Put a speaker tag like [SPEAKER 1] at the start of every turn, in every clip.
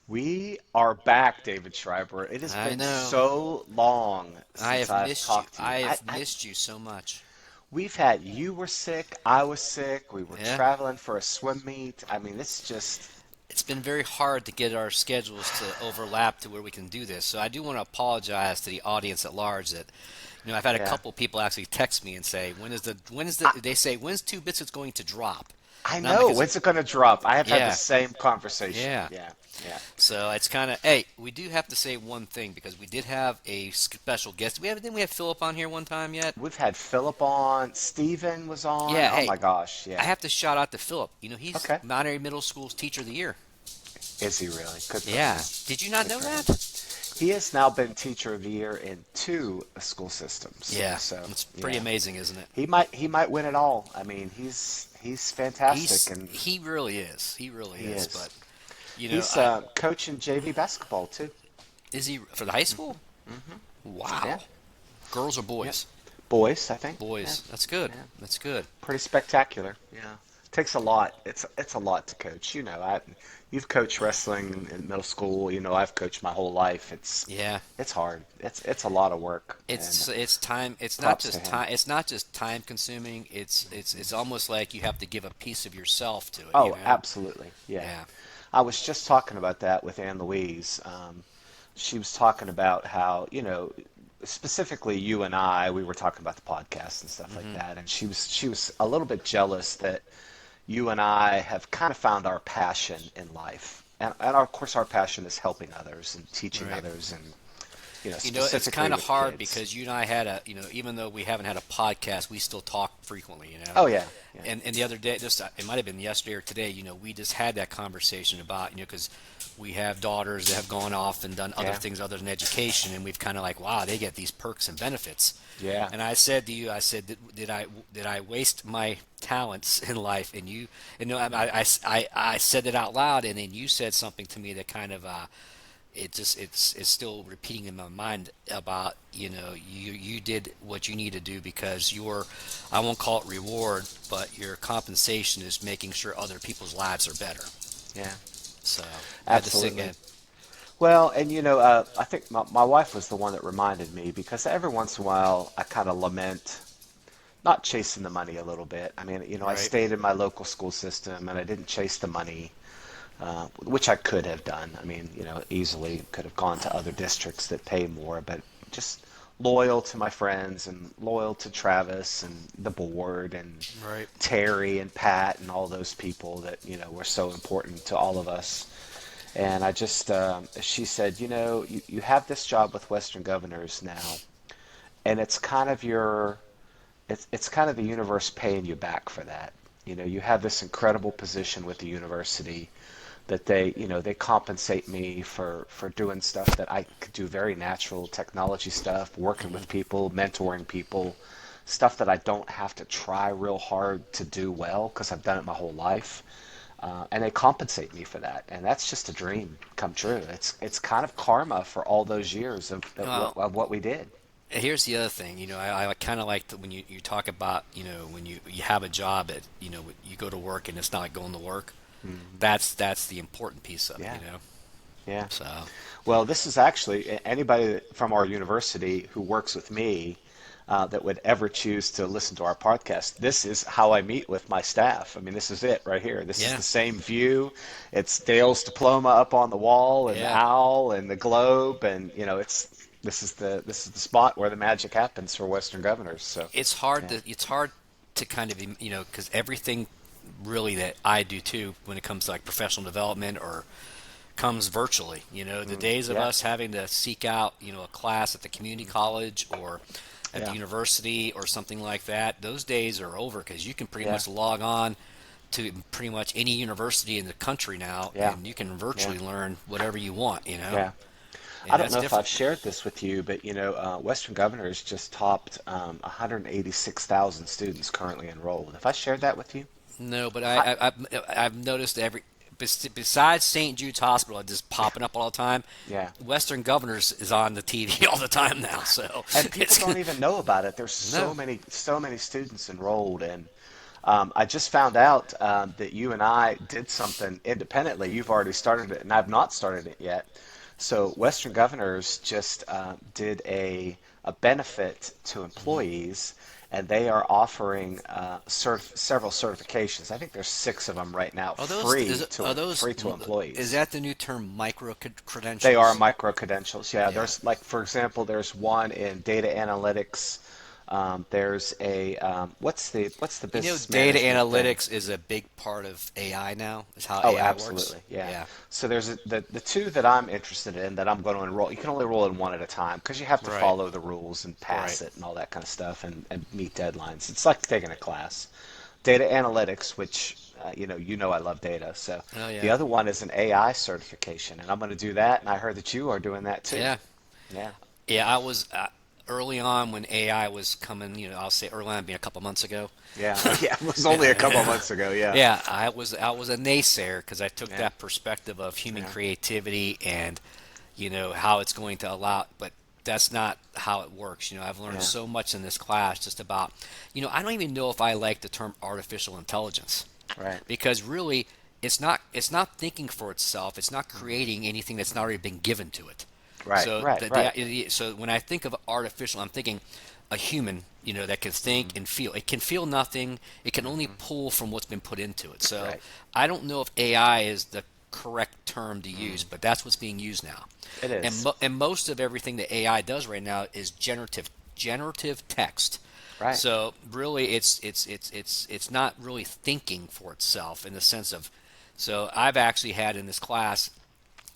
[SPEAKER 1] We are back, David Schreiber. It has
[SPEAKER 2] I
[SPEAKER 1] been
[SPEAKER 2] know.
[SPEAKER 1] so long
[SPEAKER 2] I
[SPEAKER 1] since
[SPEAKER 2] have
[SPEAKER 1] I've
[SPEAKER 2] missed you.
[SPEAKER 1] talked to you.
[SPEAKER 2] I have missed you so much.
[SPEAKER 1] We've had, you were sick, I was sick, we were
[SPEAKER 2] Yeah.
[SPEAKER 1] traveling for a swim meet. I mean, it's just,
[SPEAKER 2] It's been very hard to get our schedules to overlap to where we can do this. So I do want to apologize to the audience at large that I've had a
[SPEAKER 1] yeah.
[SPEAKER 2] couple people actually text me and say,
[SPEAKER 1] I,
[SPEAKER 2] they say, when's Two Biscuits going to drop?
[SPEAKER 1] I
[SPEAKER 2] And I'm
[SPEAKER 1] know.
[SPEAKER 2] like,
[SPEAKER 1] When's it going to drop? I have had the
[SPEAKER 2] yeah,
[SPEAKER 1] same conversation.
[SPEAKER 2] yeah.
[SPEAKER 1] Yeah, yeah.
[SPEAKER 2] So it's kind of, hey, we do have to say one thing because we did have a special guest. Didn't we have Philip on here one time yet?
[SPEAKER 1] We've had Philip on, Steven was on.
[SPEAKER 2] Yeah,
[SPEAKER 1] Oh
[SPEAKER 2] hey,
[SPEAKER 1] my gosh,
[SPEAKER 2] I
[SPEAKER 1] yeah.
[SPEAKER 2] have to shout out to Philip. He's
[SPEAKER 1] Okay.
[SPEAKER 2] Monterey Middle School's Teacher of the Year.
[SPEAKER 1] Is he really? Good for
[SPEAKER 2] Yeah.
[SPEAKER 1] him.
[SPEAKER 2] Did you not
[SPEAKER 1] Good
[SPEAKER 2] know
[SPEAKER 1] for him.
[SPEAKER 2] that?
[SPEAKER 1] He has now been Teacher of the Year in two school systems.
[SPEAKER 2] Yeah.
[SPEAKER 1] So,
[SPEAKER 2] It's pretty
[SPEAKER 1] yeah.
[SPEAKER 2] amazing, isn't it?
[SPEAKER 1] He might win it all. I mean, he's fantastic, and
[SPEAKER 2] He really is. He really
[SPEAKER 1] he
[SPEAKER 2] is.
[SPEAKER 1] is.
[SPEAKER 2] But
[SPEAKER 1] He's
[SPEAKER 2] I
[SPEAKER 1] coaching JV basketball too.
[SPEAKER 2] is he for the high school?
[SPEAKER 1] Yeah,
[SPEAKER 2] Wow. Girls or
[SPEAKER 1] yeah.
[SPEAKER 2] boys?
[SPEAKER 1] Boys, I think. Yeah,
[SPEAKER 2] Boys. That's good.
[SPEAKER 1] yeah.
[SPEAKER 2] That's good.
[SPEAKER 1] Pretty spectacular. Yeah, takes a lot. It's a lot to coach. You've coached wrestling in middle school. I've coached my whole life.
[SPEAKER 2] Yeah.
[SPEAKER 1] It's hard. It's a lot of work, and
[SPEAKER 2] It's time.
[SPEAKER 1] props to him.
[SPEAKER 2] It's not just time consuming. It's almost like you have to give a piece of yourself to it.
[SPEAKER 1] Oh, absolutely. Yeah.
[SPEAKER 2] Yeah.
[SPEAKER 1] I was just talking about that with Anne Louise. She was talking about how, specifically you and I, we were talking about the podcast and stuff like
[SPEAKER 2] Hmm.
[SPEAKER 1] that, and she was a little bit jealous that you and I have kind of found our passion in life. And of course, our passion is helping others and teaching
[SPEAKER 2] Right.
[SPEAKER 1] others, and
[SPEAKER 2] It's
[SPEAKER 1] specifically
[SPEAKER 2] kind of
[SPEAKER 1] with
[SPEAKER 2] hard
[SPEAKER 1] kids.
[SPEAKER 2] because you and I had even though we haven't had a podcast, we still talk frequently.
[SPEAKER 1] Oh yeah, yeah,
[SPEAKER 2] And the other day, it might have been yesterday or today, we just had that conversation about, because we have daughters that have gone off and done other
[SPEAKER 1] yeah,
[SPEAKER 2] things other than education, and we've kind of like, wow, they get these perks and benefits.
[SPEAKER 1] yeah.
[SPEAKER 2] And I said to you, I said, did I waste my talents in life? And I said it out loud, and then you said something to me that kind of it's still repeating in my mind about you did what you need to do because your I won't call it reward, but your compensation is making sure other people's lives are better.
[SPEAKER 1] Yeah,
[SPEAKER 2] So I had to sing
[SPEAKER 1] absolutely.
[SPEAKER 2] it.
[SPEAKER 1] Well, and I think my wife was the one that reminded me because every once in a while I kind of lament not chasing the money a little bit. I mean, I
[SPEAKER 2] Right.
[SPEAKER 1] stayed in my local school system and I didn't chase the money, which I could have done. I mean, easily could have gone to other districts that pay more, but just loyal to my friends and loyal to Travis and the board and
[SPEAKER 2] Right.
[SPEAKER 1] Terry and Pat and all those people that, were so important to all of us. And I just, she said, you have this job with Western Governors now, and it's kind of the universe paying you back for that. You have this incredible position with the university that they compensate me for doing stuff that I could do very natural technology stuff, working with people, mentoring people, stuff that I don't have to try real hard to do well because I've done it my whole life. And they compensate me for that, and that's just a dream come true. It's kind of karma for all those years
[SPEAKER 2] Well,
[SPEAKER 1] of what we did.
[SPEAKER 2] here's the other thing. I kind of like when you talk about, when you have a job that, you go to work and it's not like going to work.
[SPEAKER 1] Mhm.
[SPEAKER 2] That's the important piece of
[SPEAKER 1] Yeah,
[SPEAKER 2] it.
[SPEAKER 1] yeah.
[SPEAKER 2] So,
[SPEAKER 1] Well, this is actually anybody from our university who works with me that would ever choose to listen to our podcast. This is how I meet with my staff. I mean, this is it right here. This is
[SPEAKER 2] yeah.
[SPEAKER 1] the same view. It's Dale's diploma up on the wall, and the
[SPEAKER 2] Yeah.
[SPEAKER 1] owl, and the globe, and this is the spot where the magic happens for Western Governors. So, yeah,
[SPEAKER 2] It's hard to kind of, because everything really that I do too when it comes to like professional development or comes virtually. The days of
[SPEAKER 1] yeah,
[SPEAKER 2] us having to seek out, a class at the community college or at the
[SPEAKER 1] yeah,
[SPEAKER 2] university or something like that, those days are over because you can pretty
[SPEAKER 1] yeah,
[SPEAKER 2] much log on to pretty much any university in the country now
[SPEAKER 1] yeah,
[SPEAKER 2] and you can
[SPEAKER 1] yeah,
[SPEAKER 2] virtually learn whatever you want.
[SPEAKER 1] yeah. I
[SPEAKER 2] And
[SPEAKER 1] don't
[SPEAKER 2] that's
[SPEAKER 1] know if I've
[SPEAKER 2] different.
[SPEAKER 1] shared this with you, but Western Governors just topped 186,000 students currently enrolled. Have I shared that with you?
[SPEAKER 2] No, but
[SPEAKER 1] I,
[SPEAKER 2] I've noticed besides St. Jude's Hospital just popping up all the time,
[SPEAKER 1] yeah.
[SPEAKER 2] Western Governors is on the TV all the time now. So
[SPEAKER 1] And people
[SPEAKER 2] it's
[SPEAKER 1] don't even know about it. There's
[SPEAKER 2] no,
[SPEAKER 1] so many students enrolled, and I just found out that you and I did something independently. You've already started it, and I've not started it yet. So Western Governors just did a benefit to
[SPEAKER 2] Hmm.
[SPEAKER 1] employees, and they are offering several certifications. I think there's six of them right now,
[SPEAKER 2] Are those are those
[SPEAKER 1] free to
[SPEAKER 2] is
[SPEAKER 1] employees.
[SPEAKER 2] that the new term micro
[SPEAKER 1] They are
[SPEAKER 2] credentials?
[SPEAKER 1] micro credentials. Yeah,
[SPEAKER 2] Yeah.
[SPEAKER 1] there's like, for example, there's one in data analytics. There's a what's the business
[SPEAKER 2] Data
[SPEAKER 1] management thing?
[SPEAKER 2] analytics is a big part of AI now, is how
[SPEAKER 1] Oh,
[SPEAKER 2] AI works.
[SPEAKER 1] absolutely. Yeah.
[SPEAKER 2] Yeah.
[SPEAKER 1] So there's the two that I'm interested in that I'm going to enroll. You can only enroll in one at a time because you have to
[SPEAKER 2] Right.
[SPEAKER 1] follow the rules and
[SPEAKER 2] Right.
[SPEAKER 1] pass it and all that kind of stuff and meet deadlines. It's like taking a class. Data analytics, which I love data. So
[SPEAKER 2] Oh
[SPEAKER 1] the
[SPEAKER 2] yeah.
[SPEAKER 1] other one is an AI certification, and I'm going to do that. And I heard that you are doing that too.
[SPEAKER 2] Yeah.
[SPEAKER 1] Yeah.
[SPEAKER 2] Yeah, I was early on when AI was coming, I'll say early on being a couple months ago.
[SPEAKER 1] Yeah. Yeah. It was only a couple of months ago. Yeah.
[SPEAKER 2] Yeah, I was a naysayer because I took
[SPEAKER 1] Yeah.
[SPEAKER 2] that perspective of human
[SPEAKER 1] Yeah.
[SPEAKER 2] creativity and how it's going to allow, but that's not how it works. I've learned
[SPEAKER 1] Yeah.
[SPEAKER 2] so much in this class just about, I don't even know if I like the term artificial intelligence
[SPEAKER 1] Right.
[SPEAKER 2] because really it's not thinking for itself. It's not
[SPEAKER 1] Hmm.
[SPEAKER 2] creating anything that's not already been given to it.
[SPEAKER 1] Right.
[SPEAKER 2] So
[SPEAKER 1] Right. Right.
[SPEAKER 2] so when I think of artificial, I'm thinking a human, that can think
[SPEAKER 1] Hmm.
[SPEAKER 2] and feel. It can feel nothing. It can only
[SPEAKER 1] Hmm.
[SPEAKER 2] pull from what's been put into it. So
[SPEAKER 1] Right.
[SPEAKER 2] I don't know if AI is the correct term to use,
[SPEAKER 1] Mm.
[SPEAKER 2] but that's what's being used now.
[SPEAKER 1] It
[SPEAKER 2] And
[SPEAKER 1] is.
[SPEAKER 2] most of everything that AI does right now is generative text.
[SPEAKER 1] Right.
[SPEAKER 2] So really, it's not really thinking for itself in the sense of. So I've actually had in this class,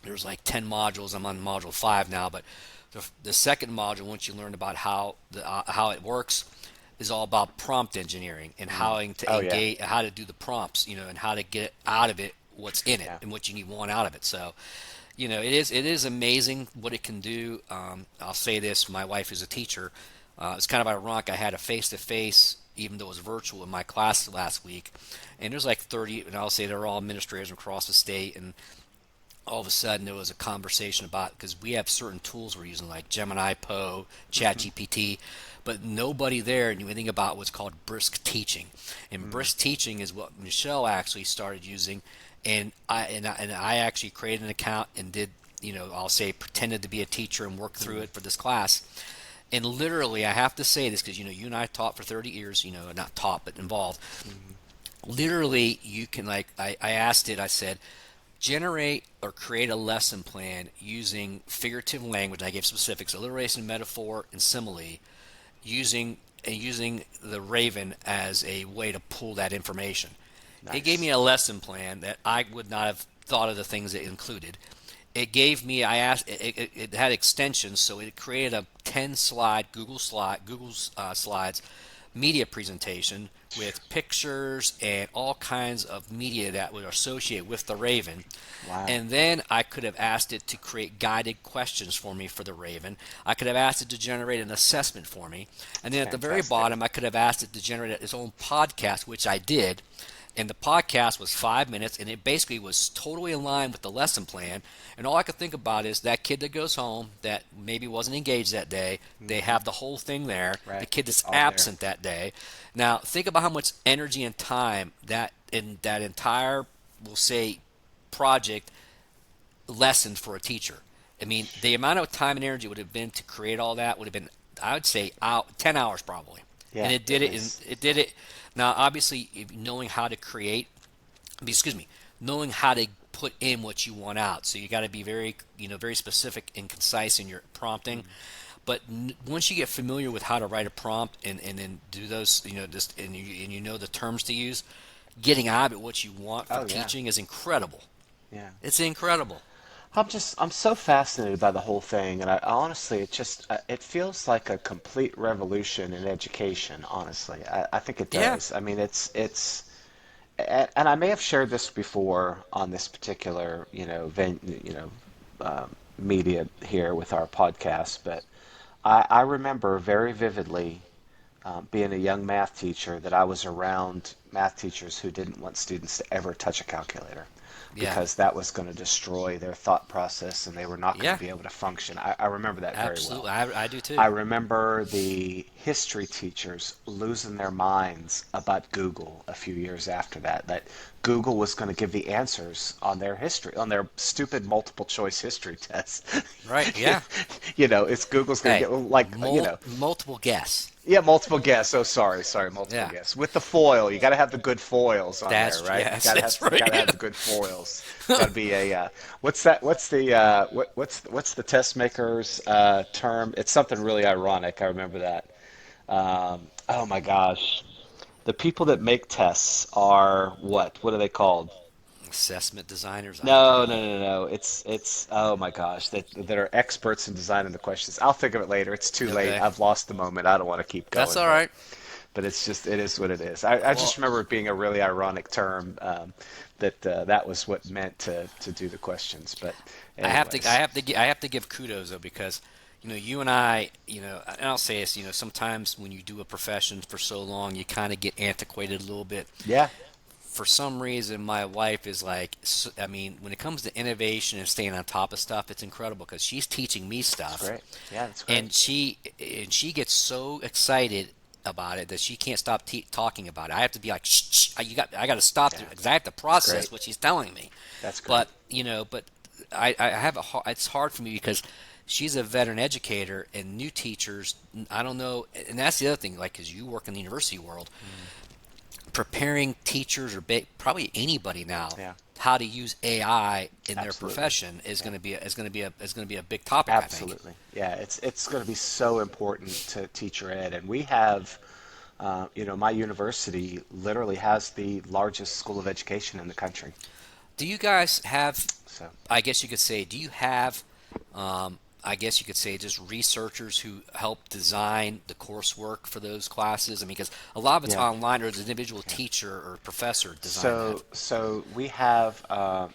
[SPEAKER 2] there's like 10 modules. I'm on module 5 now, but the second module, once you learn about how it works, is all about prompt engineering and
[SPEAKER 1] Mm.
[SPEAKER 2] how to
[SPEAKER 1] Oh yeah.
[SPEAKER 2] engage, how to do the prompts, and how to get out of it what's in it
[SPEAKER 1] Yeah.
[SPEAKER 2] and what you need want out of it. So, it is amazing what it can do. I'll say this: my wife is a teacher. It's kind of ironic. I had a face-to-face, even though it was virtual, in my class last week, and there's like 30, and I'll say they're all administrators across the state, and all of a sudden there was a conversation about because we have certain tools we're using like Gemini, Poe,
[SPEAKER 1] Hmm.
[SPEAKER 2] ChatGPT, but nobody there knew anything about what's called brisk teaching. And
[SPEAKER 1] Mm.
[SPEAKER 2] brisk teaching is what Michelle actually started using, and I actually created an account and did I'll say pretended to be a teacher and worked through
[SPEAKER 1] Mm.
[SPEAKER 2] it for this class. And literally, I have to say this because you and I taught for 30 years, not taught but involved.
[SPEAKER 1] Mm.
[SPEAKER 2] Literally, you can like I asked it. I said, generate or create a lesson plan using figurative language. I gave specifics, alliteration, metaphor, and simile, using the Raven as a way to pull that information. It gave me
[SPEAKER 1] Nice.
[SPEAKER 2] a lesson plan that I would not have thought of the things it included. It gave me, I asked, it had extensions, so it created a 10 slide Google Slides media presentation with pictures and all kinds of media that would associate with the Raven.
[SPEAKER 1] Wow.
[SPEAKER 2] And then I could have asked it to create guided questions for me for the Raven. I could have asked it to generate an assessment for me. And then at the very
[SPEAKER 1] Fantastic.
[SPEAKER 2] bottom, I could have asked it to generate its own podcast, which I did. And the podcast was 5 minutes, and it basically was totally in line with the lesson plan. And all I could think about is that kid that goes home that maybe wasn't engaged that day. They
[SPEAKER 1] Hmm.
[SPEAKER 2] have the whole thing there. The
[SPEAKER 1] Right.
[SPEAKER 2] kid that's
[SPEAKER 1] All there.
[SPEAKER 2] absent that day. Now think about how much energy and time that in that entire, we'll say, project lessened for a teacher. I mean, the amount of time and energy would have been to create all that would have been, I would say, 10 hours probably. And
[SPEAKER 1] Yeah.
[SPEAKER 2] it did
[SPEAKER 1] It
[SPEAKER 2] it. And
[SPEAKER 1] is.
[SPEAKER 2] it did it. Now, obviously, knowing how to create, excuse me, knowing how to put in what you want out. So you got to be very, very specific and concise in your prompting.
[SPEAKER 1] Mm.
[SPEAKER 2] But once you get familiar with how to write a prompt and then do those, just and you know the terms to use, getting out of it what you want for
[SPEAKER 1] Oh yeah.
[SPEAKER 2] teaching is incredible.
[SPEAKER 1] Yeah.
[SPEAKER 2] It's incredible.
[SPEAKER 1] I'm so fascinated by the whole thing, and I honestly, it feels like a complete revolution in education. Honestly, I think it
[SPEAKER 2] Yeah.
[SPEAKER 1] does. I mean, and I may have shared this before on this particular, media here with our podcast, but I remember very vividly being a young math teacher that I was around math teachers who didn't want students to ever touch a calculator.
[SPEAKER 2] Yeah.
[SPEAKER 1] because that was going to destroy their thought process and they were not going to
[SPEAKER 2] Yeah.
[SPEAKER 1] be able to function. I remember that very well.
[SPEAKER 2] Absolutely. I do too.
[SPEAKER 1] I remember the history teachers losing their minds about Google a few years after that, that Google was going to give the answers on their history, on their stupid multiple choice history test.
[SPEAKER 2] Right. Yeah.
[SPEAKER 1] It's Google's going to
[SPEAKER 2] Hey,
[SPEAKER 1] get, like,
[SPEAKER 2] multiple guess.
[SPEAKER 1] yeah, multiple guess. Oh, sorry, multiple
[SPEAKER 2] Yeah.
[SPEAKER 1] guess. With the foil, you got to have the good foils on there,
[SPEAKER 2] That's
[SPEAKER 1] right?
[SPEAKER 2] yes. That's
[SPEAKER 1] You got to have
[SPEAKER 2] right.
[SPEAKER 1] the good foils. Got to be a what's that? What's the test maker's term? It's something really ironic. I remember that. Oh my gosh, the people that make tests are what? What are they called?
[SPEAKER 2] Assessment designers. I don't
[SPEAKER 1] No,
[SPEAKER 2] know.
[SPEAKER 1] no, no, no, no. It's oh my gosh, that are experts in designing the questions. I'll think of it later. It's too late.
[SPEAKER 2] Okay.
[SPEAKER 1] I've lost the moment. I don't want to keep
[SPEAKER 2] That's
[SPEAKER 1] going,
[SPEAKER 2] all right.
[SPEAKER 1] but it's just it is what it is. I just
[SPEAKER 2] Well,
[SPEAKER 1] remember it being a really ironic term that that was what meant to do the questions. But anyways,
[SPEAKER 2] I have to give kudos though because you and I, and I'll say this, sometimes when you do a profession for so long, you kind of get antiquated a little bit.
[SPEAKER 1] yeah,
[SPEAKER 2] For some reason, my wife is like, I mean, when it comes to innovation and staying on top of stuff, it's incredible because she's teaching me
[SPEAKER 1] that's
[SPEAKER 2] stuff,
[SPEAKER 1] great. Yeah, that's great.
[SPEAKER 2] and she gets so excited about it that she can't stop talking about it. I have to be like, shh, shh, I got to stop
[SPEAKER 1] Yeah,
[SPEAKER 2] because I have to
[SPEAKER 1] that's great.
[SPEAKER 2] process what she's telling me.
[SPEAKER 1] That's great.
[SPEAKER 2] But but I have it's hard for me because she's a veteran educator and new teachers. I don't know, and that's the other thing. Like, because you work in the university world,
[SPEAKER 1] Mm,
[SPEAKER 2] preparing teachers or probably anybody now
[SPEAKER 1] yeah,
[SPEAKER 2] how to use AI in their
[SPEAKER 1] absolutely.
[SPEAKER 2] profession is
[SPEAKER 1] Yeah.
[SPEAKER 2] going to be a big topic, I think.
[SPEAKER 1] Absolutely. Yeah, it's going to be so important to teacher ed, and we have, my university literally has the largest school of education in the country.
[SPEAKER 2] Do you guys have,
[SPEAKER 1] So,
[SPEAKER 2] I guess you could say, do you have, I guess you could say, just researchers who help design the coursework for those classes? I mean, because a lot of it's
[SPEAKER 1] yeah,
[SPEAKER 2] online, or the individual
[SPEAKER 1] yeah.
[SPEAKER 2] teacher or professor design that.
[SPEAKER 1] So we have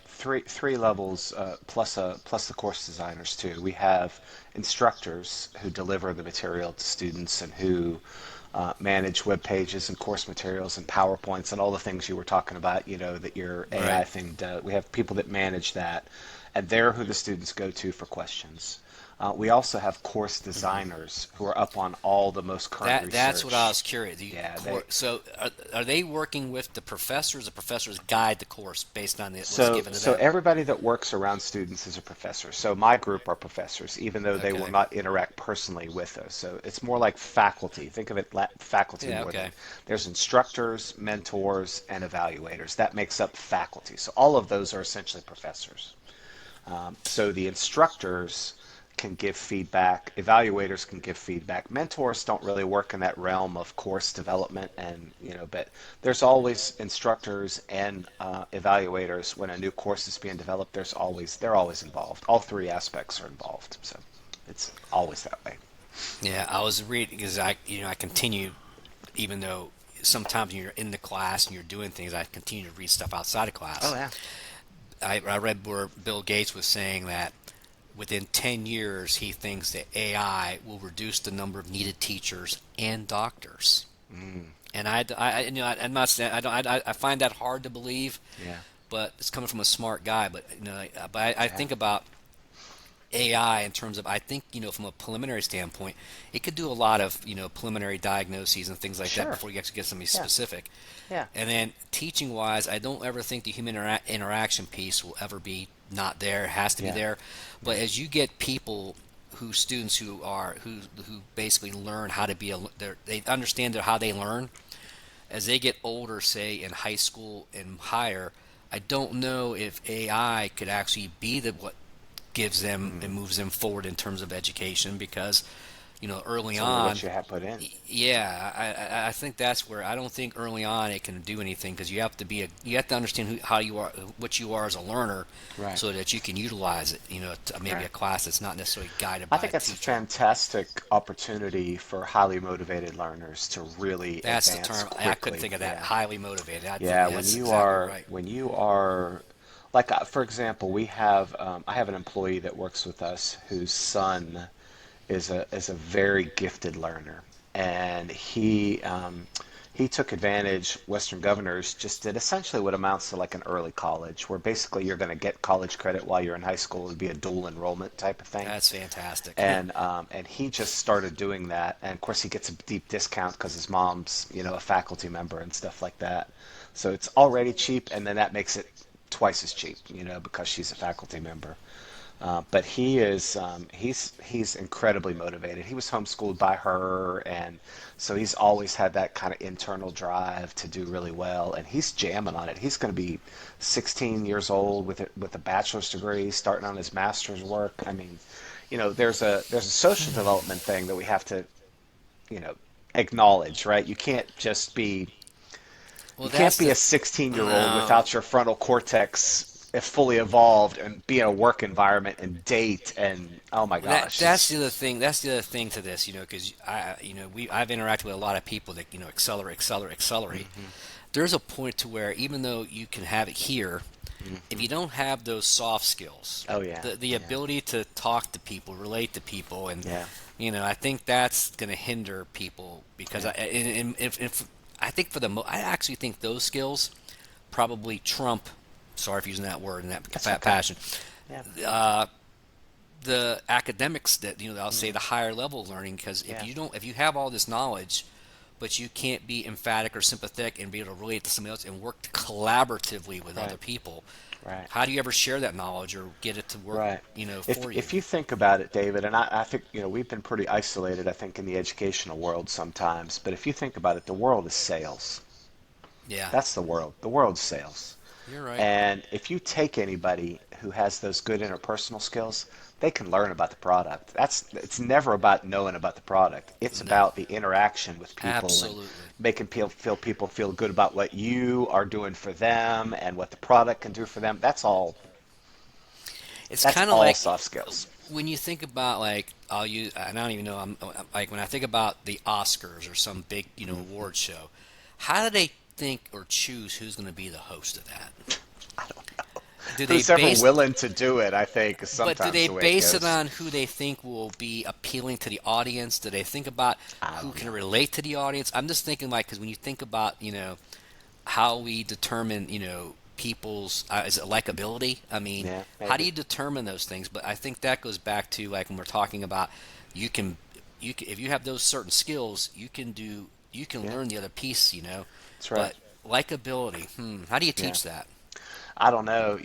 [SPEAKER 1] three levels plus the course designers too. We have instructors who deliver the material to students and who manage web pages and course materials and PowerPoints and all the things you were talking about, that your AI
[SPEAKER 2] Right.
[SPEAKER 1] thing does. We have people that manage that, and they're who the students go to for questions. We also have course designers who are up on all the most current
[SPEAKER 2] That's what I
[SPEAKER 1] research.
[SPEAKER 2] was curious.
[SPEAKER 1] Yeah, they
[SPEAKER 2] So are they working with the professors? The professors guide the course based on what's
[SPEAKER 1] So,
[SPEAKER 2] given to
[SPEAKER 1] so
[SPEAKER 2] them.
[SPEAKER 1] everybody that works around students is a professor. So my group are professors, even though they will
[SPEAKER 2] Okay.
[SPEAKER 1] not interact personally with us. So it's more like faculty. Think of it faculty
[SPEAKER 2] Yeah.
[SPEAKER 1] more
[SPEAKER 2] Okay.
[SPEAKER 1] than there's instructors, mentors, and evaluators. That makes up faculty. So all of those are essentially professors. So the instructors can give feedback, evaluators can give feedback. Mentors don't really work in that realm of course development, and but there's always instructors and evaluators when a new course is being developed. They're always involved. All three aspects are involved, so it's always that way.
[SPEAKER 2] Yeah. I was reading because I continue, even though sometimes when you're in the class and you're doing things, I continue to read stuff outside of
[SPEAKER 1] Oh
[SPEAKER 2] class.
[SPEAKER 1] yeah,
[SPEAKER 2] I read where Bill Gates was saying that within 10 years, he thinks that AI will reduce the number of needed teachers and doctors.
[SPEAKER 1] mm,
[SPEAKER 2] And I'm not saying I find that hard to believe,
[SPEAKER 1] yeah,
[SPEAKER 2] but it's coming from a smart guy. But I
[SPEAKER 1] yeah,
[SPEAKER 2] think about AI in terms of I think from a preliminary standpoint, it could do a lot of preliminary diagnoses and things like that
[SPEAKER 1] sure,
[SPEAKER 2] before you actually get something
[SPEAKER 1] yeah,
[SPEAKER 2] specific.
[SPEAKER 1] yeah,
[SPEAKER 2] And then teaching wise, I don't ever think the human interaction piece will ever be not there. It has to be
[SPEAKER 1] yeah,
[SPEAKER 2] there.
[SPEAKER 1] yeah,
[SPEAKER 2] But as you get people students who basically learn how to be they understand how they learn as they get older, say in high school and higher. I don't know if AI could actually be what gives them and
[SPEAKER 1] mm.
[SPEAKER 2] moves them forward in terms of education because early
[SPEAKER 1] It's only what
[SPEAKER 2] on.
[SPEAKER 1] you have put in.
[SPEAKER 2] Yeah, I think that's where I don't think early on it can do anything because you have to understand how you are, what you are as a learner,
[SPEAKER 1] Right,
[SPEAKER 2] so that you can utilize it. Maybe
[SPEAKER 1] right.
[SPEAKER 2] a class that's not necessarily guided
[SPEAKER 1] I
[SPEAKER 2] by
[SPEAKER 1] think
[SPEAKER 2] a
[SPEAKER 1] that's a
[SPEAKER 2] teacher.
[SPEAKER 1] fantastic opportunity for highly motivated learners to really
[SPEAKER 2] That's the
[SPEAKER 1] advance
[SPEAKER 2] term. I couldn't
[SPEAKER 1] quickly.
[SPEAKER 2] think of that.
[SPEAKER 1] Yeah.
[SPEAKER 2] Highly motivated. I think
[SPEAKER 1] Yeah,
[SPEAKER 2] that's exactly right.
[SPEAKER 1] when you are like for example, I have an employee that works with us whose son is a very gifted learner, and he took advantage, Western Governors just did essentially what amounts to like an early college, where basically you're going to get college credit while you're in high school. It would be a dual enrollment type of thing.
[SPEAKER 2] That's fantastic.
[SPEAKER 1] And he just started doing that. And of course, he gets a deep discount because his mom's, a faculty member and stuff like that. So it's already cheap, and then that makes it twice as cheap, because she's a faculty member. But he's incredibly motivated. He was homeschooled by her, and so he's always had that kind of internal drive to do really well. And he's jamming on it. He's going to be 16 years old with a bachelor's degree, starting on his master's work. I mean, there's a social development thing that we have to you know acknowledge, right?
[SPEAKER 2] Well,
[SPEAKER 1] You can't
[SPEAKER 2] that's
[SPEAKER 1] be
[SPEAKER 2] the
[SPEAKER 1] a 16-year-old
[SPEAKER 2] no.
[SPEAKER 1] without your frontal cortex fully evolved and be in a work environment and date and oh my
[SPEAKER 2] Well, that
[SPEAKER 1] gosh,
[SPEAKER 2] that's
[SPEAKER 1] it's
[SPEAKER 2] the other thing. That's the other thing to this, because I've interacted with a lot of people that accelerate, accelerate, accelerate.
[SPEAKER 1] hmm
[SPEAKER 2] There's a point to where even though you can have it here, if
[SPEAKER 1] hmm
[SPEAKER 2] you don't have those soft skills,
[SPEAKER 1] oh yeah,
[SPEAKER 2] the
[SPEAKER 1] yeah,
[SPEAKER 2] ability to talk to people, relate to people, and
[SPEAKER 1] yeah,
[SPEAKER 2] I think that's going to hinder people because
[SPEAKER 1] yeah,
[SPEAKER 2] if I think I actually think those skills probably trump. Sorry for using that word in that
[SPEAKER 1] that's okay,
[SPEAKER 2] fashion.
[SPEAKER 1] yeah,
[SPEAKER 2] Uh, the academics that I'll say
[SPEAKER 1] mm,
[SPEAKER 2] the higher level learning, because
[SPEAKER 1] yeah,
[SPEAKER 2] if you have all this knowledge but you can't be emphatic or sympathetic and be able to relate to somebody else and work collaboratively with other
[SPEAKER 1] right,
[SPEAKER 2] people,
[SPEAKER 1] right,
[SPEAKER 2] how do you ever share that knowledge or get it to work
[SPEAKER 1] right. If
[SPEAKER 2] for you?
[SPEAKER 1] if you think about it, David, and I think we've been pretty isolated, I think, in the educational world sometimes, but if you think about it, the world is sales.
[SPEAKER 2] Yeah,
[SPEAKER 1] That's the world. The world's sales.
[SPEAKER 2] you're right.
[SPEAKER 1] And if you take anybody who has those good interpersonal skills, they can learn about the product. It's never about knowing about the product. It's
[SPEAKER 2] No,
[SPEAKER 1] about the interaction with people and
[SPEAKER 2] absolutely.
[SPEAKER 1] making people feel good about what you are doing for them and what the product can do for them.
[SPEAKER 2] It's
[SPEAKER 1] That's
[SPEAKER 2] kind of
[SPEAKER 1] all
[SPEAKER 2] like
[SPEAKER 1] soft skills.
[SPEAKER 2] when you think about, like, I'll use, and I don't even know, like when I think about the Oscars or some big
[SPEAKER 1] hmm
[SPEAKER 2] award show, how do they think or choose who's going to be the host of that? Do they
[SPEAKER 1] Who's ever
[SPEAKER 2] base
[SPEAKER 1] willing to do it, I think, is
[SPEAKER 2] But do
[SPEAKER 1] sometimes
[SPEAKER 2] they
[SPEAKER 1] the way it
[SPEAKER 2] base it
[SPEAKER 1] goes.
[SPEAKER 2] on who they think will be appealing to the audience? Do they think about
[SPEAKER 1] I
[SPEAKER 2] who
[SPEAKER 1] don't
[SPEAKER 2] can
[SPEAKER 1] know.
[SPEAKER 2] relate to the audience? I'm just thinking, like, because when you think about how we determine people's is it likability? I mean,
[SPEAKER 1] Yeah,
[SPEAKER 2] how do
[SPEAKER 1] maybe.
[SPEAKER 2] you determine those things? But I think that goes back to, like, when we're talking about, you can if you have those certain skills, you can
[SPEAKER 1] Yeah,
[SPEAKER 2] learn the other piece.
[SPEAKER 1] that's right.
[SPEAKER 2] But likability, how do you
[SPEAKER 1] Yeah.
[SPEAKER 2] teach that?
[SPEAKER 1] I don't know.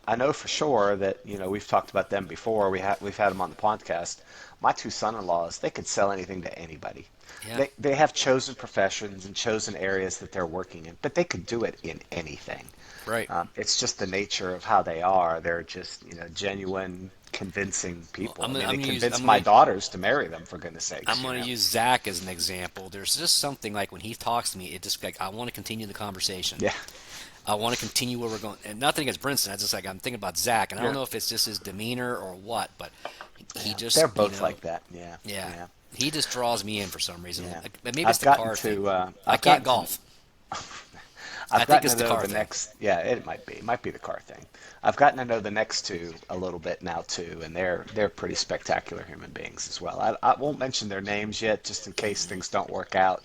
[SPEAKER 1] I know for sure that, we've talked about them before. We've had them on the podcast. My two son-in-laws, they could sell anything to anybody.
[SPEAKER 2] Yeah,
[SPEAKER 1] They have chosen professions and chosen areas that they're working in, but they could do it in anything.
[SPEAKER 2] right.
[SPEAKER 1] It's just the nature of how they are. They're just, genuine, convincing
[SPEAKER 2] Well,
[SPEAKER 1] people. I mean, they convinced my
[SPEAKER 2] I'm
[SPEAKER 1] daughters to marry them, for goodness sakes,
[SPEAKER 2] going to use Zach as an example. There's just something, like, when he talks to me, it just, like, I want to continue the conversation.
[SPEAKER 1] Yeah,
[SPEAKER 2] I want to continue where we're going. And nothing against Brinson. I just, like, I'm thinking about Zach, and I don't
[SPEAKER 1] yeah,
[SPEAKER 2] know if it's just his demeanor or what, but he
[SPEAKER 1] yeah. They're
[SPEAKER 2] just,
[SPEAKER 1] both like that. Yeah,
[SPEAKER 2] yeah,
[SPEAKER 1] yeah,
[SPEAKER 2] he just draws me in for some reason.
[SPEAKER 1] yeah.
[SPEAKER 2] Like, maybe it's
[SPEAKER 1] I've
[SPEAKER 2] the
[SPEAKER 1] gotten
[SPEAKER 2] car thing.
[SPEAKER 1] to,
[SPEAKER 2] I
[SPEAKER 1] I've
[SPEAKER 2] can't
[SPEAKER 1] gotten to
[SPEAKER 2] golf. I
[SPEAKER 1] I've
[SPEAKER 2] think
[SPEAKER 1] gotten
[SPEAKER 2] it's
[SPEAKER 1] to
[SPEAKER 2] the
[SPEAKER 1] know
[SPEAKER 2] car
[SPEAKER 1] the
[SPEAKER 2] thing.
[SPEAKER 1] next, yeah, it might be the car thing. I've gotten to know the next two a little bit now too, and they're pretty spectacular human beings as well. I won't mention their names yet, just in case things don't work out.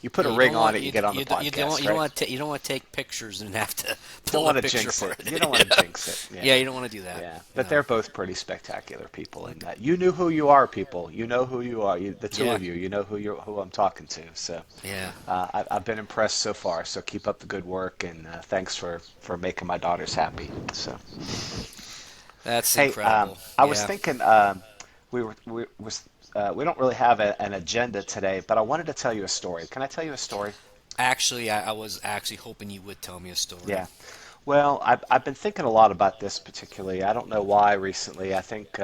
[SPEAKER 1] You put
[SPEAKER 2] Yeah,
[SPEAKER 1] a
[SPEAKER 2] you
[SPEAKER 1] ring
[SPEAKER 2] don't
[SPEAKER 1] on
[SPEAKER 2] want
[SPEAKER 1] it, you get on the podcast, right?
[SPEAKER 2] you don't want to take pictures and have to
[SPEAKER 1] Don't
[SPEAKER 2] pull a
[SPEAKER 1] want to
[SPEAKER 2] picture
[SPEAKER 1] jinx
[SPEAKER 2] for
[SPEAKER 1] it. You don't want to
[SPEAKER 2] it.
[SPEAKER 1] jinx it.
[SPEAKER 2] Yeah,
[SPEAKER 1] Yeah,
[SPEAKER 2] you don't want to do that.
[SPEAKER 1] yeah. But
[SPEAKER 2] Yeah,
[SPEAKER 1] they're both pretty spectacular people, and you knew who you are, people. You know who you are. The two
[SPEAKER 2] yeah,
[SPEAKER 1] of you, you know who I'm talking to. So.
[SPEAKER 2] yeah.
[SPEAKER 1] I've been impressed so far, so keep up the good work, and thanks for making my daughters happy. So,
[SPEAKER 2] That's
[SPEAKER 1] hey,
[SPEAKER 2] incredible.
[SPEAKER 1] I was
[SPEAKER 2] Yeah.
[SPEAKER 1] thinking we don't really have an agenda today, but I wanted to tell you a story. Can I tell you a story?
[SPEAKER 2] Actually, I was actually hoping you would tell me a story.
[SPEAKER 1] Yeah. Well, I've been thinking a lot about this particularly. I don't know why recently. I think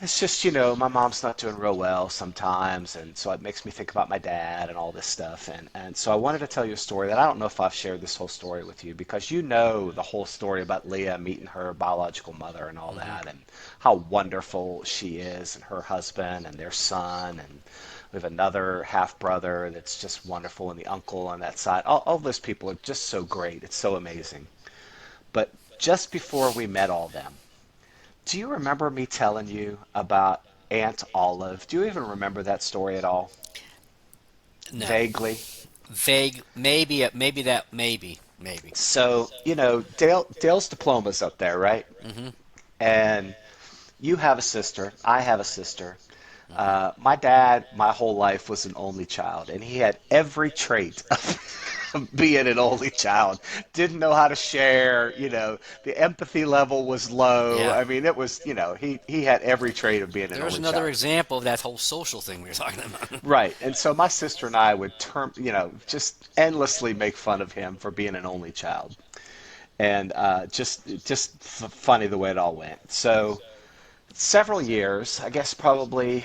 [SPEAKER 1] it's just, my mom's not doing real well sometimes, and so it makes me think about my dad and all this stuff. And so I wanted to tell you a story that I don't know if I've shared this whole story with you because you know the whole story about Leah meeting her biological mother and all
[SPEAKER 2] Hmm.
[SPEAKER 1] that, and how wonderful she is, and her husband and their son, and we have another half brother that's just wonderful, and the uncle on that side. All those people are just so great. It's so amazing. But just before we met all them, do you remember me telling you about Aunt Olive? Do you even remember that story at all?
[SPEAKER 2] No.
[SPEAKER 1] vaguely.
[SPEAKER 2] Vague. Maybe. Maybe that. Maybe.
[SPEAKER 1] So, Dale's diploma's up there, right?
[SPEAKER 2] Hmm.
[SPEAKER 1] And you have a sister, I have a sister.
[SPEAKER 2] Hmm.
[SPEAKER 1] My dad, my whole life, was an only child, and he had every trait of being an only child. Didn't know how to share, the empathy level was low.
[SPEAKER 2] Yeah.
[SPEAKER 1] I mean, it was, he had every trait of being an
[SPEAKER 2] There's
[SPEAKER 1] only
[SPEAKER 2] another
[SPEAKER 1] child.
[SPEAKER 2] example of that whole social thing we were talking about.
[SPEAKER 1] Right. And so my sister and I would just endlessly make fun of him for being an only child. And just funny the way it all went. So several years, I guess probably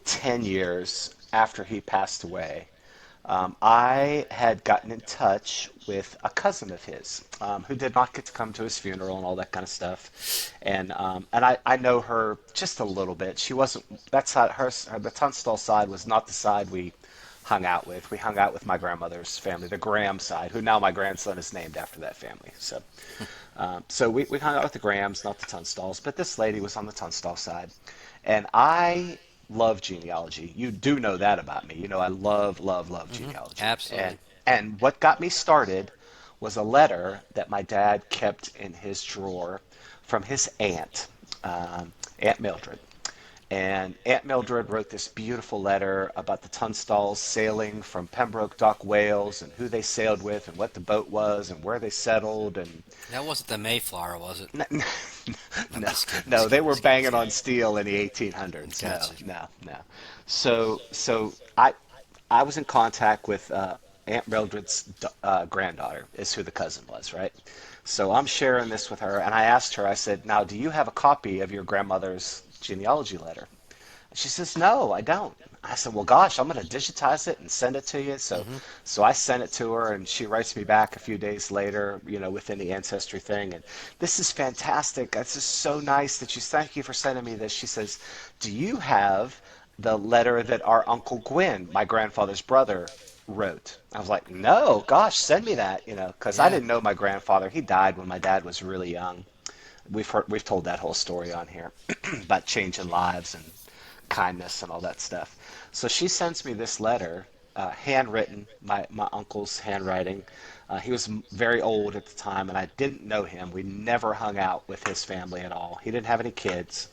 [SPEAKER 1] 10 years after he passed away, I had gotten in touch with a cousin of his who did not get to come to his funeral and all that kind of stuff. And I know her just a little bit. She wasn't, that side, the Tunstall side was not the side we hung out with. We hung out with my grandmother's family, the Graham side, who now my grandson is named after that family. So we hung out with the Grahams, not the Tunstalls, but this lady was on the Tunstall side. And I love genealogy. You do know that about me. You know I love, love, love
[SPEAKER 2] Hmm.
[SPEAKER 1] genealogy. And
[SPEAKER 2] Absolutely.
[SPEAKER 1] and what got me started was a letter that my dad kept in his drawer from his aunt, Aunt Mildred. And Aunt Mildred wrote this beautiful letter about the Tunstalls sailing from Pembroke Dock, Wales, and who they sailed with, and what the boat was, and where they settled. And
[SPEAKER 2] That wasn't the Mayflower, was it? I'm
[SPEAKER 1] no,
[SPEAKER 2] just kidding.
[SPEAKER 1] no,
[SPEAKER 2] Just
[SPEAKER 1] they
[SPEAKER 2] kidding.
[SPEAKER 1] were
[SPEAKER 2] Just kidding. Just
[SPEAKER 1] banging on
[SPEAKER 2] kidding.
[SPEAKER 1] steel in the 1800s. No,
[SPEAKER 2] Gotcha.
[SPEAKER 1] no, no. So I was in contact with Aunt Mildred's granddaughter, is who the cousin was, right? So I'm sharing this with her, and I asked her. I said, "Now, do you have a copy of your grandmother's genealogy letter?" She says, "No, I don't." I said, "Well, gosh, I'm going to digitize it and send it to you." So,
[SPEAKER 2] Hmm.
[SPEAKER 1] so I sent it to her, and she writes me back a few days later, within the ancestry thing. And this is fantastic. This is so nice that thank you for sending me this. She says, "Do you have the letter that our Uncle Gwyn, my grandfather's brother, wrote?" I was like, "No, gosh, send me that, because I
[SPEAKER 2] Yeah.
[SPEAKER 1] didn't know my grandfather. He died when my dad was really young. We've told that whole story on here about changing lives and kindness and all that stuff. So she sends me this letter, handwritten, my uncle's handwriting. He was very old at the time, and I didn't know him. We never hung out with his family at all. He didn't have any kids.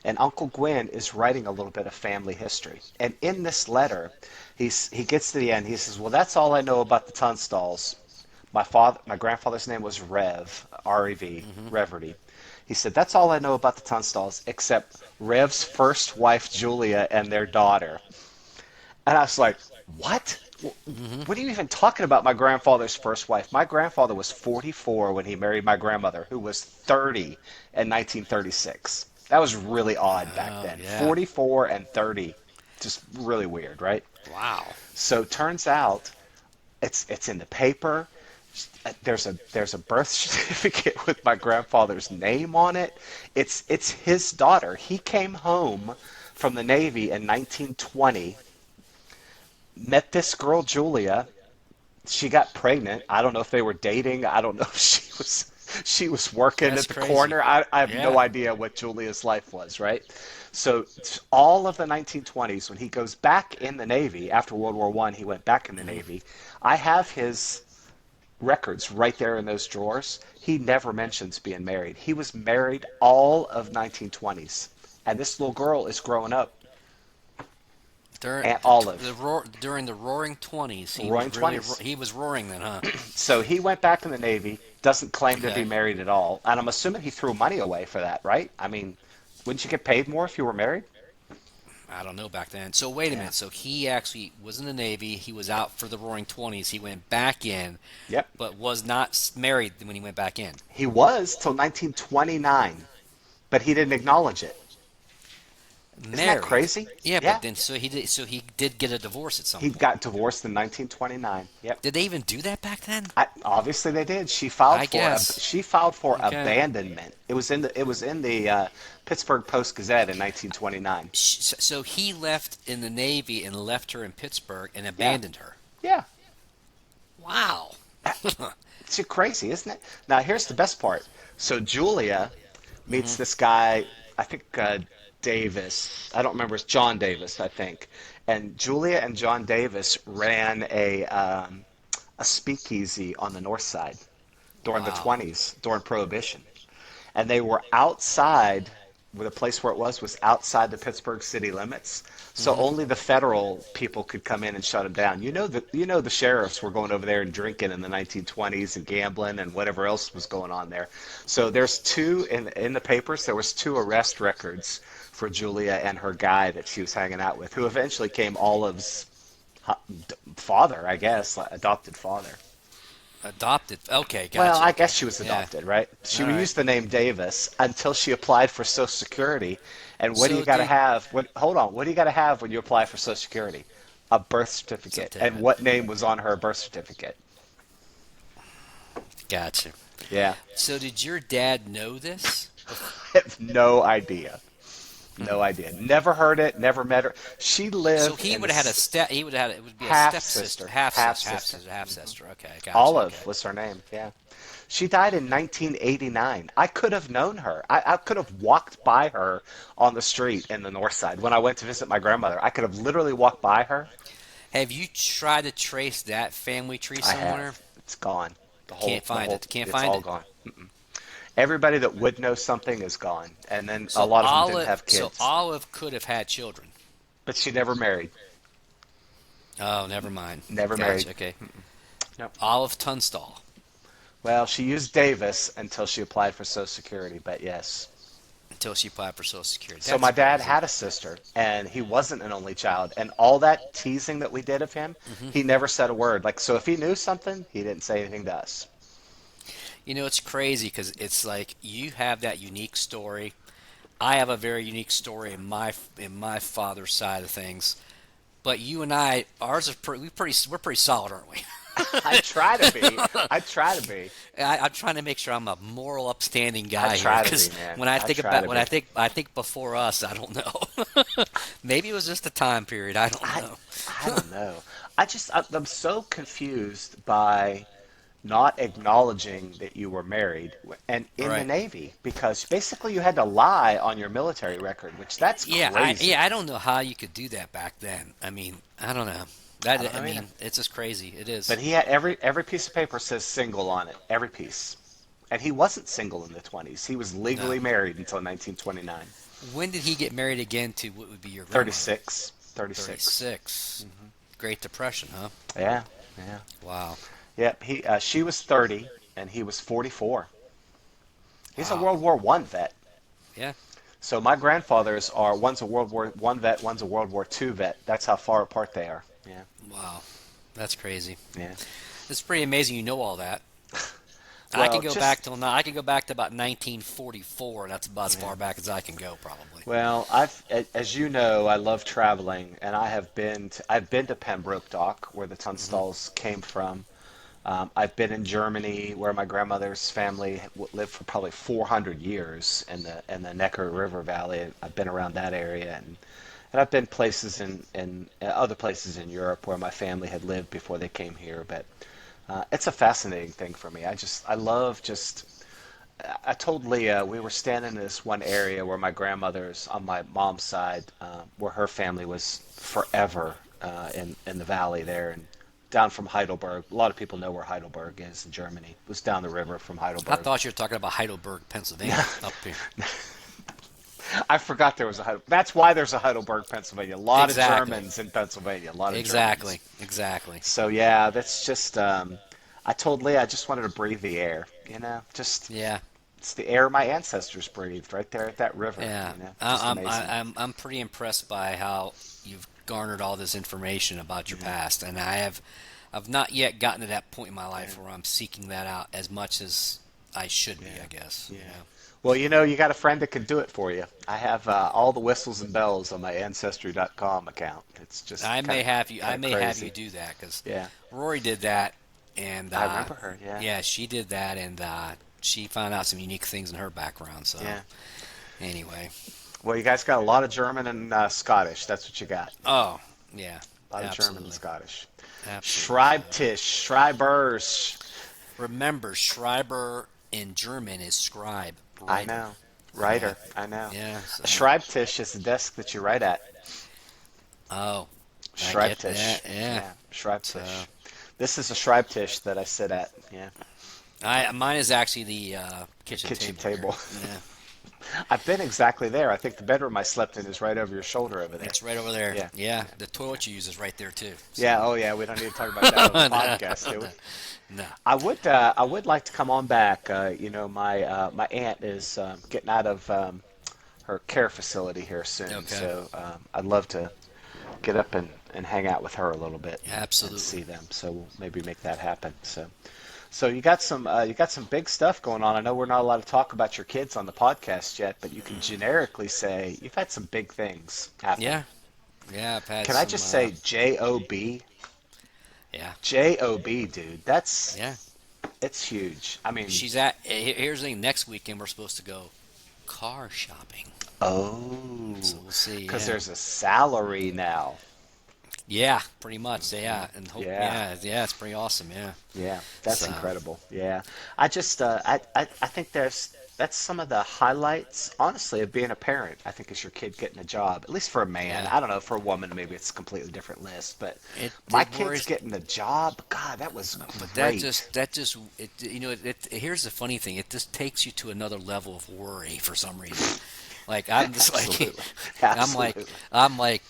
[SPEAKER 1] And Uncle Gwen is writing a little bit of family history. And in this letter, he gets to the end. He says, "Well, that's all I know about the Tunstalls. My grandfather's name was Rev,
[SPEAKER 2] Hmm.
[SPEAKER 1] Reverdy. He said, that's all I know about the Tunstalls, except Rev's first wife, Julia, and their daughter." And I was like, what?
[SPEAKER 2] Hmm.
[SPEAKER 1] What are you even talking about, my grandfather's first wife? My grandfather was 44 when he married my grandmother, who was 30 in 1936. That was really odd back
[SPEAKER 2] Oh
[SPEAKER 1] then.
[SPEAKER 2] yeah.
[SPEAKER 1] 44 and 30. Just really weird, right?
[SPEAKER 2] Wow.
[SPEAKER 1] So turns out it's in the paper. There's a birth certificate with my grandfather's name on it. It's his daughter. He came home from the Navy in 1920, met this girl Julia. She got pregnant. I don't know if they were dating. I don't know if she was working
[SPEAKER 2] That's
[SPEAKER 1] at the
[SPEAKER 2] crazy.
[SPEAKER 1] corner. I have no
[SPEAKER 2] Yeah.
[SPEAKER 1] idea what Julia's life was, right? So all of the 1920s, when he goes back in the Navy after World War I, he went back in the
[SPEAKER 2] Hmm.
[SPEAKER 1] Navy. I have his records right there in those drawers. He never mentions being married. He was married all of 1920s. And this little girl is growing up,
[SPEAKER 2] During
[SPEAKER 1] Aunt Olive,
[SPEAKER 2] during the Roaring Twenties, he was
[SPEAKER 1] roaring
[SPEAKER 2] really
[SPEAKER 1] 20s.
[SPEAKER 2] he was roaring then, huh?
[SPEAKER 1] So he went back in the Navy, doesn't claim to be
[SPEAKER 2] Okay.
[SPEAKER 1] married at all. And I'm assuming he threw money away for that, right? I mean, wouldn't you get paid more if you were married?
[SPEAKER 2] I don't know back then. So wait a
[SPEAKER 1] Yeah.
[SPEAKER 2] minute. So he actually was in the Navy. He was out for the Roaring Twenties. He went back in,
[SPEAKER 1] Yep.
[SPEAKER 2] but was not married when he went back in.
[SPEAKER 1] He was till 1929, but he didn't acknowledge it. Isn't that
[SPEAKER 2] Married.
[SPEAKER 1] crazy?
[SPEAKER 2] Yeah,
[SPEAKER 1] Yeah.
[SPEAKER 2] but then so he did. So he did get a divorce at some
[SPEAKER 1] He
[SPEAKER 2] point.
[SPEAKER 1] got divorced in 1929. Yep.
[SPEAKER 2] Did they even do that back then?
[SPEAKER 1] Obviously they did. She filed
[SPEAKER 2] I
[SPEAKER 1] for
[SPEAKER 2] guess. Okay.
[SPEAKER 1] abandonment. It was in the Pittsburgh Post Gazette in 1929.
[SPEAKER 2] So he left in the Navy and left her in Pittsburgh and
[SPEAKER 1] Yeah.
[SPEAKER 2] abandoned her.
[SPEAKER 1] Yeah.
[SPEAKER 2] Wow.
[SPEAKER 1] It's crazy, isn't it? Now here's the best part. So Julia meets
[SPEAKER 2] Hmm.
[SPEAKER 1] this guy, I think Davis. I don't remember. It's John Davis, I think. and Julia and John Davis ran a speakeasy on the north side during the
[SPEAKER 2] Wow.
[SPEAKER 1] 20s, during Prohibition. And they were outside, where the place where it was outside the Pittsburgh city limits. So
[SPEAKER 2] Hmm.
[SPEAKER 1] only the federal people could come in and shut them down. The sheriffs were going over there and drinking in the 1920s and gambling and whatever else was going on there. So there's two in the papers. There was two arrest records for Julia and her guy that she was hanging out with, who eventually came Olive's father, I guess, like, adopted father.
[SPEAKER 2] Adopted. Okay,
[SPEAKER 1] Well,
[SPEAKER 2] gotcha.
[SPEAKER 1] I guess
[SPEAKER 2] Okay.
[SPEAKER 1] she was
[SPEAKER 2] Yeah.
[SPEAKER 1] adopted, right? She
[SPEAKER 2] All right.
[SPEAKER 1] used the name Davis until she applied for Social Security. And what do you
[SPEAKER 2] So
[SPEAKER 1] got to
[SPEAKER 2] did
[SPEAKER 1] have? Hold on. What do you got to have when you apply for Social Security? A birth certificate. And
[SPEAKER 2] certificate.
[SPEAKER 1] what name was on her birth certificate?
[SPEAKER 2] Gotcha.
[SPEAKER 1] Yeah,
[SPEAKER 2] So did your dad know this?
[SPEAKER 1] I have no idea.
[SPEAKER 2] Hmm.
[SPEAKER 1] No idea. Never heard it. Never met her. She
[SPEAKER 2] So
[SPEAKER 1] lived
[SPEAKER 2] he
[SPEAKER 1] in
[SPEAKER 2] would have had a
[SPEAKER 1] this
[SPEAKER 2] step. He would have had it would be a
[SPEAKER 1] half
[SPEAKER 2] stepsister,
[SPEAKER 1] sister,
[SPEAKER 2] half
[SPEAKER 1] half
[SPEAKER 2] sister, half
[SPEAKER 1] sister.
[SPEAKER 2] sister, half sister. Okay, gotcha.
[SPEAKER 1] Olive
[SPEAKER 2] Okay.
[SPEAKER 1] was her name. Yeah. She died in 1989. I could have known her. I could have walked by her on the street in the north side when I went to visit my grandmother. I could have literally walked by her.
[SPEAKER 2] Have you tried to trace that family tree
[SPEAKER 1] I
[SPEAKER 2] somewhere?
[SPEAKER 1] have. It's gone.
[SPEAKER 2] Can't find it. Can't
[SPEAKER 1] It's
[SPEAKER 2] find
[SPEAKER 1] all
[SPEAKER 2] it.
[SPEAKER 1] gone. Everybody that would know something is gone. And then a
[SPEAKER 2] So
[SPEAKER 1] lot of them didn't
[SPEAKER 2] Olive,
[SPEAKER 1] have
[SPEAKER 2] so
[SPEAKER 1] kids.
[SPEAKER 2] Olive could have had children.
[SPEAKER 1] But she never married.
[SPEAKER 2] Oh, never mind.
[SPEAKER 1] Never married.
[SPEAKER 2] Gotcha. Okay.
[SPEAKER 1] Nope.
[SPEAKER 2] Olive Tunstall
[SPEAKER 1] Well, she used Davis until she applied for Social Security, but yes.
[SPEAKER 2] until she applied for Social Security.
[SPEAKER 1] So
[SPEAKER 2] That's
[SPEAKER 1] my dad
[SPEAKER 2] crazy.
[SPEAKER 1] had a sister, and he wasn't an only child. And all that teasing that we did of him,
[SPEAKER 2] Hmm.
[SPEAKER 1] he never said a word. Like, so if he knew something, he didn't say anything to us.
[SPEAKER 2] You know, it's crazy because it's like you have that unique story. I have a very unique story in my father's side of things. But you and I, ours is we're pretty solid, aren't we?
[SPEAKER 1] I try to be. I try to be.
[SPEAKER 2] I'm trying to make sure I'm a moral, upstanding
[SPEAKER 1] I
[SPEAKER 2] guy here
[SPEAKER 1] try to be,
[SPEAKER 2] because
[SPEAKER 1] man.
[SPEAKER 2] when I
[SPEAKER 1] I
[SPEAKER 2] think
[SPEAKER 1] try
[SPEAKER 2] about
[SPEAKER 1] to be.
[SPEAKER 2] I think before us, I don't know. Maybe it was just a time period. I don't
[SPEAKER 1] I
[SPEAKER 2] know.
[SPEAKER 1] I don't know. I'm so confused by not acknowledging that you were married and in the
[SPEAKER 2] Right.
[SPEAKER 1] Navy because basically you had to lie on your military record, which that's crazy.
[SPEAKER 2] I don't know how you could do that back then. I mean, I don't know.
[SPEAKER 1] I don't
[SPEAKER 2] That I
[SPEAKER 1] know either.
[SPEAKER 2] mean, it's just crazy. It is.
[SPEAKER 1] But he had every piece of paper says single on it, every piece. And he wasn't single in the 20s. He was
[SPEAKER 2] No.
[SPEAKER 1] legally married until 1929.
[SPEAKER 2] When did he get married again to what would be your grandmother?
[SPEAKER 1] 36. 36.
[SPEAKER 2] 36. Great Depression, huh?
[SPEAKER 1] Yeah, yeah.
[SPEAKER 2] Wow.
[SPEAKER 1] Yep, she was 30 and he was 44. He's a
[SPEAKER 2] Wow.
[SPEAKER 1] World War One vet.
[SPEAKER 2] Yeah.
[SPEAKER 1] So my grandfathers are one's a World War One vet, one's a World War Two vet. That's how far apart they are. Yeah,
[SPEAKER 2] Wow. That's crazy.
[SPEAKER 1] yeah.
[SPEAKER 2] It's pretty amazing you know all that. I can
[SPEAKER 1] Well,
[SPEAKER 2] go
[SPEAKER 1] just
[SPEAKER 2] back till now. I can go back to about 1944. That's about as
[SPEAKER 1] yeah.
[SPEAKER 2] far back as I can go, probably.
[SPEAKER 1] Well, as you know, I love traveling, and I've been to Pembroke Dock, where the
[SPEAKER 2] Hmm.
[SPEAKER 1] Tunstall's came from. I've been in Germany, where my grandmother's family lived for probably 400 years in the Neckar River Valley. I've been around that area, and I've been places in other places in Europe where my family had lived before they came here. But it's a fascinating thing for me. I love just. I told Leah we were standing in this one area where my grandmother's on my mom's side, where her family was forever in the valley there, and down from Heidelberg. A lot of people know where Heidelberg is in Germany. It was down the river from
[SPEAKER 2] I
[SPEAKER 1] Heidelberg.
[SPEAKER 2] thought you were talking about Heidelberg, Pennsylvania, up here.
[SPEAKER 1] I forgot there was a Heidelberg. That's why there's a Heidelberg, Pennsylvania. A lot of
[SPEAKER 2] Exactly.
[SPEAKER 1] Germans in Pennsylvania. A lot of Germans.
[SPEAKER 2] Exactly. Exactly.
[SPEAKER 1] So yeah, that's just. I told Leah I just wanted to breathe the air. Just
[SPEAKER 2] Yeah.
[SPEAKER 1] it's the air my ancestors breathed right there at that river.
[SPEAKER 2] Yeah.
[SPEAKER 1] Just amazing.
[SPEAKER 2] I'm pretty impressed by how you've garnered all this information about your
[SPEAKER 1] Yeah,
[SPEAKER 2] past, and I've not yet gotten to that point in my
[SPEAKER 1] yeah,
[SPEAKER 2] life where I'm seeking that out as much as I should be,
[SPEAKER 1] yeah,
[SPEAKER 2] I guess.
[SPEAKER 1] yeah.
[SPEAKER 2] You know.
[SPEAKER 1] Well, you got a friend that can do it for you. I have all the whistles and bells on my Ancestry.com account. It's just
[SPEAKER 2] I
[SPEAKER 1] kind of
[SPEAKER 2] may have you
[SPEAKER 1] crazy.
[SPEAKER 2] do that because
[SPEAKER 1] Yeah,
[SPEAKER 2] Rory did that, and
[SPEAKER 1] I remember her. Yeah,
[SPEAKER 2] yeah, she did that, and she found out some unique things in her background. So
[SPEAKER 1] yeah.
[SPEAKER 2] anyway,
[SPEAKER 1] Well, you guys got a lot of German and Scottish. That's what you got.
[SPEAKER 2] oh yeah,
[SPEAKER 1] A lot of German and
[SPEAKER 2] absolutely,
[SPEAKER 1] Scottish.
[SPEAKER 2] absolutely. So
[SPEAKER 1] Schreibtisch, Schreibers.
[SPEAKER 2] remember, Schreiber in German is scribe,
[SPEAKER 1] I
[SPEAKER 2] writer.
[SPEAKER 1] know.
[SPEAKER 2] Yeah,
[SPEAKER 1] Writer. I know.
[SPEAKER 2] yeah.
[SPEAKER 1] A
[SPEAKER 2] So
[SPEAKER 1] Schreibtisch is the desk that you write at.
[SPEAKER 2] oh, I get
[SPEAKER 1] Schreibtisch.
[SPEAKER 2] that. Yeah.
[SPEAKER 1] Yeah,
[SPEAKER 2] So
[SPEAKER 1] Schreibtisch. This is a Schreibtisch that I sit at. Yeah,
[SPEAKER 2] I mine is actually the
[SPEAKER 1] the
[SPEAKER 2] kitchen
[SPEAKER 1] kitchen
[SPEAKER 2] table here.
[SPEAKER 1] table.
[SPEAKER 2] Yeah.
[SPEAKER 1] I've been exactly there. I think the bedroom I slept in is right over your shoulder over there.
[SPEAKER 2] It's right over there.
[SPEAKER 1] Yeah,
[SPEAKER 2] Yeah.
[SPEAKER 1] yeah,
[SPEAKER 2] The toilet you use is right there too. So
[SPEAKER 1] yeah. Oh, yeah. We don't need to talk about that on the
[SPEAKER 2] no,
[SPEAKER 1] podcast, do we?
[SPEAKER 2] no.
[SPEAKER 1] I would like to come on back. My aunt is getting out of her care facility here soon,
[SPEAKER 2] Okay.
[SPEAKER 1] so I'd love to get up and hang out with her a little bit and
[SPEAKER 2] Absolutely.
[SPEAKER 1] see them. So we'll maybe make that happen. So you got some big stuff going on. I know we're not allowed to talk about your kids on the podcast yet, but you can generically say you've had some big things happen.
[SPEAKER 2] Yeah. Yeah. I've had
[SPEAKER 1] Can I
[SPEAKER 2] some.
[SPEAKER 1] just say JOB?
[SPEAKER 2] Yeah.
[SPEAKER 1] JOB, dude. That's
[SPEAKER 2] Yeah.
[SPEAKER 1] it's huge. I mean,
[SPEAKER 2] She's at. Here's the thing. Next weekend we're supposed to go car shopping. So
[SPEAKER 1] oh,
[SPEAKER 2] we'll see.
[SPEAKER 1] because
[SPEAKER 2] Yeah.
[SPEAKER 1] there's a salary now.
[SPEAKER 2] Yeah. Pretty much. Yeah. And hope.
[SPEAKER 1] Yeah.
[SPEAKER 2] Yeah. Yeah. It's pretty awesome. Yeah.
[SPEAKER 1] Yeah, that's
[SPEAKER 2] So.
[SPEAKER 1] incredible. Yeah, I think that's some of the highlights, honestly, of being a parent. I think is your kid getting a job, at least for a man.
[SPEAKER 2] Yeah.
[SPEAKER 1] I don't know, for a woman, maybe it's a completely different list. But
[SPEAKER 2] It
[SPEAKER 1] my
[SPEAKER 2] it
[SPEAKER 1] kid's
[SPEAKER 2] worries.
[SPEAKER 1] getting a job. God, that was
[SPEAKER 2] But
[SPEAKER 1] great.
[SPEAKER 2] here's the funny thing. It just takes you to another level of worry for some reason. Like I'm just like
[SPEAKER 1] Absolutely,
[SPEAKER 2] I'm like
[SPEAKER 1] absolutely.
[SPEAKER 2] I'm like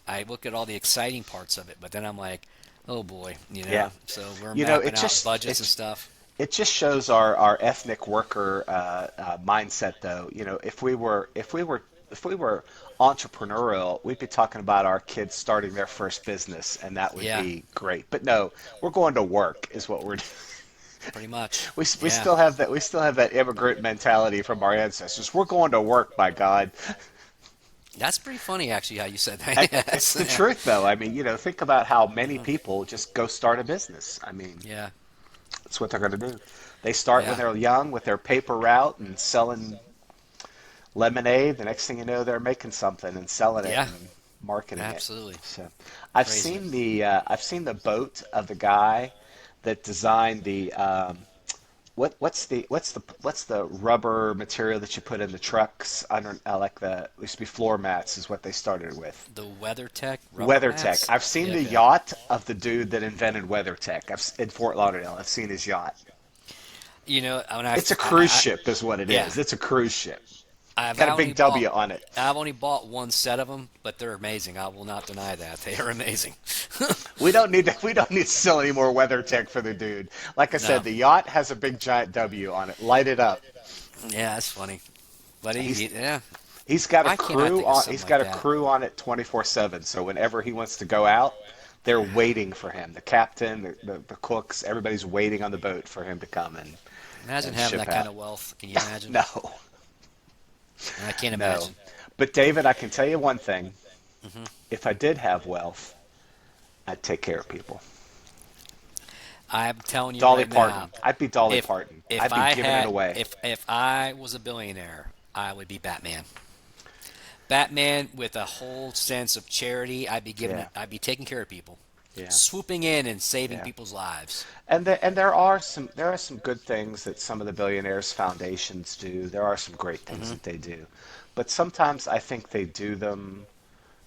[SPEAKER 2] I look at all the exciting parts of it, but then I'm like, oh boy,
[SPEAKER 1] Yeah,
[SPEAKER 2] So we're
[SPEAKER 1] you know,
[SPEAKER 2] mapping out budgets and
[SPEAKER 1] it
[SPEAKER 2] stuff.
[SPEAKER 1] it just shows our ethnic worker mindset, though. You know, if we were entrepreneurial, we'd be talking about our kids starting their first business, and that would
[SPEAKER 2] Yeah,
[SPEAKER 1] be great. But no, we're going to work, is what we're doing.
[SPEAKER 2] pretty much.
[SPEAKER 1] We
[SPEAKER 2] Yeah,
[SPEAKER 1] still have that immigrant mentality from our ancestors. We're going to work, by God.
[SPEAKER 2] that's pretty funny actually how you said that.
[SPEAKER 1] It's
[SPEAKER 2] Yes.
[SPEAKER 1] the truth, though. I mean, you know, think about how many people just go start a business. I mean,
[SPEAKER 2] Yeah,
[SPEAKER 1] that's what they're going to do. They start when
[SPEAKER 2] yeah,
[SPEAKER 1] they're young with their paper route and selling lemonade. The next thing you know, they're making something and selling it
[SPEAKER 2] yeah.
[SPEAKER 1] and marketing it.
[SPEAKER 2] Absolutely
[SPEAKER 1] So,
[SPEAKER 2] crazy.
[SPEAKER 1] I've seen the boat of the guy that designed the what's the rubber material that you put in the trucks? I don't I like the it used to be floor mats is what they started with.
[SPEAKER 2] The WeatherTech rubber
[SPEAKER 1] WeatherTech.
[SPEAKER 2] mats.
[SPEAKER 1] I've seen
[SPEAKER 2] Yeah,
[SPEAKER 1] the
[SPEAKER 2] okay.
[SPEAKER 1] yacht of the dude that invented WeatherTech. In Fort Lauderdale. I've seen his yacht.
[SPEAKER 2] When
[SPEAKER 1] It's a cruise ship, is what it
[SPEAKER 2] yeah,
[SPEAKER 1] is. It's a cruise ship.
[SPEAKER 2] I've
[SPEAKER 1] Got a
[SPEAKER 2] only
[SPEAKER 1] big
[SPEAKER 2] bought
[SPEAKER 1] W on it.
[SPEAKER 2] I've only bought one set of them, but they're amazing. I will not deny that they are amazing.
[SPEAKER 1] We don't need to sell any more WeatherTech for the dude. Like I said,
[SPEAKER 2] No,
[SPEAKER 1] the yacht has a big giant W on it. Light it up.
[SPEAKER 2] yeah, that's funny. But
[SPEAKER 1] He's
[SPEAKER 2] yeah,
[SPEAKER 1] He's
[SPEAKER 2] why can't I think of something like
[SPEAKER 1] got a
[SPEAKER 2] that?
[SPEAKER 1] crew on it 24/7. So whenever he wants to go out, they're waiting for him. The captain, the cooks, everybody's waiting on the boat for him to come
[SPEAKER 2] Imagine
[SPEAKER 1] and
[SPEAKER 2] having
[SPEAKER 1] ship
[SPEAKER 2] that kind
[SPEAKER 1] out.
[SPEAKER 2] of wealth. Can you imagine?
[SPEAKER 1] No,
[SPEAKER 2] I can't
[SPEAKER 1] no.
[SPEAKER 2] imagine.
[SPEAKER 1] But David, I can tell you one thing.
[SPEAKER 2] Hmm.
[SPEAKER 1] If I did have wealth, I'd take care of people.
[SPEAKER 2] I'm telling you
[SPEAKER 1] Dolly
[SPEAKER 2] right now,
[SPEAKER 1] Parton. I'd be Dolly
[SPEAKER 2] if
[SPEAKER 1] Parton. I'd be giving it away.
[SPEAKER 2] if I was a billionaire, I would be Batman. Batman with a whole sense of charity. I'd be giving
[SPEAKER 1] Yeah,
[SPEAKER 2] it. I'd be taking care of people,
[SPEAKER 1] yeah,
[SPEAKER 2] swooping in and saving
[SPEAKER 1] yeah.
[SPEAKER 2] people's lives.
[SPEAKER 1] And there are some good things that some of the billionaires foundations do. There are some great things
[SPEAKER 2] Hmm.
[SPEAKER 1] that they do. But sometimes I think they do them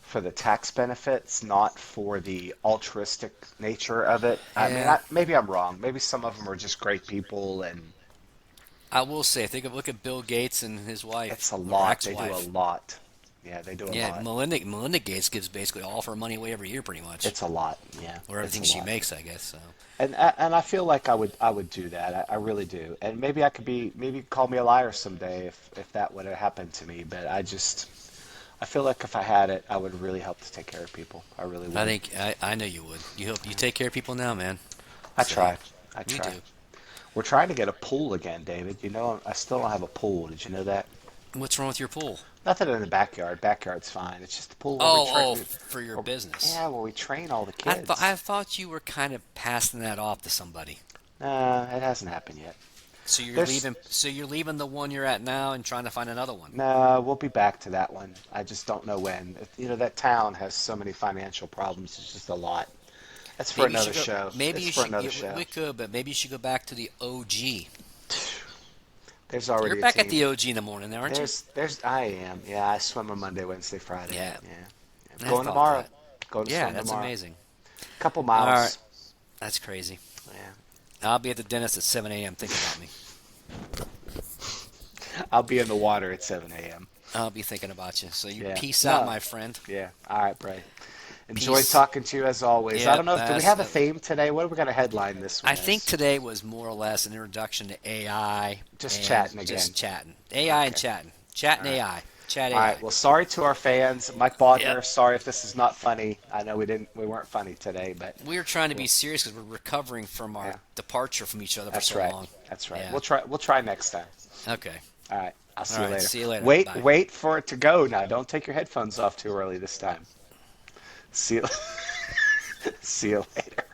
[SPEAKER 1] for the tax benefits, not for the altruistic nature of it. I mean,
[SPEAKER 2] Yeah,
[SPEAKER 1] maybe I'm wrong. Maybe some of them are just great people and
[SPEAKER 2] I will say, look at Bill Gates and his
[SPEAKER 1] it's
[SPEAKER 2] wife
[SPEAKER 1] a
[SPEAKER 2] or
[SPEAKER 1] lot. They do a
[SPEAKER 2] ex-wife.
[SPEAKER 1] lot. Yeah, they do a
[SPEAKER 2] Yeah,
[SPEAKER 1] lot.
[SPEAKER 2] Melinda Gates gives basically all of her money away every year, pretty much,
[SPEAKER 1] It's a lot. Yeah,
[SPEAKER 2] or
[SPEAKER 1] it's
[SPEAKER 2] everything
[SPEAKER 1] a
[SPEAKER 2] she
[SPEAKER 1] lot.
[SPEAKER 2] makes, I guess. So
[SPEAKER 1] And I feel like I would do that. I really do. And maybe I could be maybe you'd call me a liar someday if that would have happened to me. But I feel like if I had it, I would really help to take care of people. I really
[SPEAKER 2] I
[SPEAKER 1] would.
[SPEAKER 2] think I know you would. You hope you take care of people now, man.
[SPEAKER 1] I
[SPEAKER 2] So
[SPEAKER 1] try. I
[SPEAKER 2] you
[SPEAKER 1] try.
[SPEAKER 2] do.
[SPEAKER 1] We're trying to get a pool again, David. You know, I still don't have a pool. Did you know that?
[SPEAKER 2] What's wrong with your pool?
[SPEAKER 1] Nothing in the backyard. Backyard's fine. It's just a pool where we
[SPEAKER 2] Oh,
[SPEAKER 1] train.
[SPEAKER 2] for your business.
[SPEAKER 1] Yeah, where we train all the
[SPEAKER 2] I
[SPEAKER 1] kids.
[SPEAKER 2] thought you were kind of passing that off to somebody.
[SPEAKER 1] It hasn't happened yet.
[SPEAKER 2] So you're
[SPEAKER 1] There's
[SPEAKER 2] leaving. So you're leaving the one you're at now and trying to find another one.
[SPEAKER 1] No, we'll be back to that one. I just don't know when. You know, that town has so many financial problems. It's just a lot. That's for
[SPEAKER 2] Maybe you
[SPEAKER 1] another
[SPEAKER 2] should go.
[SPEAKER 1] show.
[SPEAKER 2] Maybe
[SPEAKER 1] It's
[SPEAKER 2] you
[SPEAKER 1] for
[SPEAKER 2] should.
[SPEAKER 1] another show.
[SPEAKER 2] We could, but maybe you should go back to the OG.
[SPEAKER 1] There's
[SPEAKER 2] You're
[SPEAKER 1] already a
[SPEAKER 2] back at the
[SPEAKER 1] team.
[SPEAKER 2] OG in the morning, now, aren't you?
[SPEAKER 1] I am. Yeah, I swim on Monday, Wednesday, Friday.
[SPEAKER 2] Yeah,
[SPEAKER 1] Yeah. I'm
[SPEAKER 2] I
[SPEAKER 1] going
[SPEAKER 2] thought
[SPEAKER 1] tomorrow.
[SPEAKER 2] that.
[SPEAKER 1] Going to
[SPEAKER 2] Yeah,
[SPEAKER 1] swim
[SPEAKER 2] that's
[SPEAKER 1] tomorrow.
[SPEAKER 2] amazing.
[SPEAKER 1] Couple
[SPEAKER 2] All right,
[SPEAKER 1] miles.
[SPEAKER 2] that's crazy.
[SPEAKER 1] Yeah.
[SPEAKER 2] I'll be at the dentist at 7 a.m. Think about me.
[SPEAKER 1] I'll be in the water at 7 a.m.
[SPEAKER 2] I'll be thinking about you. So you
[SPEAKER 1] Yeah.
[SPEAKER 2] peace out,
[SPEAKER 1] No.
[SPEAKER 2] my friend.
[SPEAKER 1] Yeah. All right, Bray. Enjoy
[SPEAKER 2] Peace.
[SPEAKER 1] talking to you as always. I
[SPEAKER 2] Yep,
[SPEAKER 1] don't know if do we
[SPEAKER 2] that's.
[SPEAKER 1] have a theme today? What are we going to headline this one
[SPEAKER 2] I think
[SPEAKER 1] as?
[SPEAKER 2] today was more or less an introduction to AI
[SPEAKER 1] Just
[SPEAKER 2] and
[SPEAKER 1] chatting
[SPEAKER 2] just
[SPEAKER 1] again.
[SPEAKER 2] chatting. AI and
[SPEAKER 1] Okay.
[SPEAKER 2] chatting.
[SPEAKER 1] All
[SPEAKER 2] Chatting
[SPEAKER 1] right.
[SPEAKER 2] AI. Chat
[SPEAKER 1] All right.
[SPEAKER 2] AI.
[SPEAKER 1] Well, sorry to our fans. Mike
[SPEAKER 2] Yep.
[SPEAKER 1] Bodner, sorry if this is not funny. I know we weren't funny today, but
[SPEAKER 2] We are trying to be
[SPEAKER 1] well,
[SPEAKER 2] serious because we're recovering from our
[SPEAKER 1] yeah,
[SPEAKER 2] departure from each other for
[SPEAKER 1] that's
[SPEAKER 2] so
[SPEAKER 1] right.
[SPEAKER 2] long.
[SPEAKER 1] That's right.
[SPEAKER 2] Yeah.
[SPEAKER 1] We'll try next time.
[SPEAKER 2] Okay.
[SPEAKER 1] All right. I'll
[SPEAKER 2] All
[SPEAKER 1] see you
[SPEAKER 2] right.
[SPEAKER 1] later.
[SPEAKER 2] See you later.
[SPEAKER 1] Wait,
[SPEAKER 2] Bye.
[SPEAKER 1] wait for it to go now. Don't take your headphones off too early this time. See you, see you later.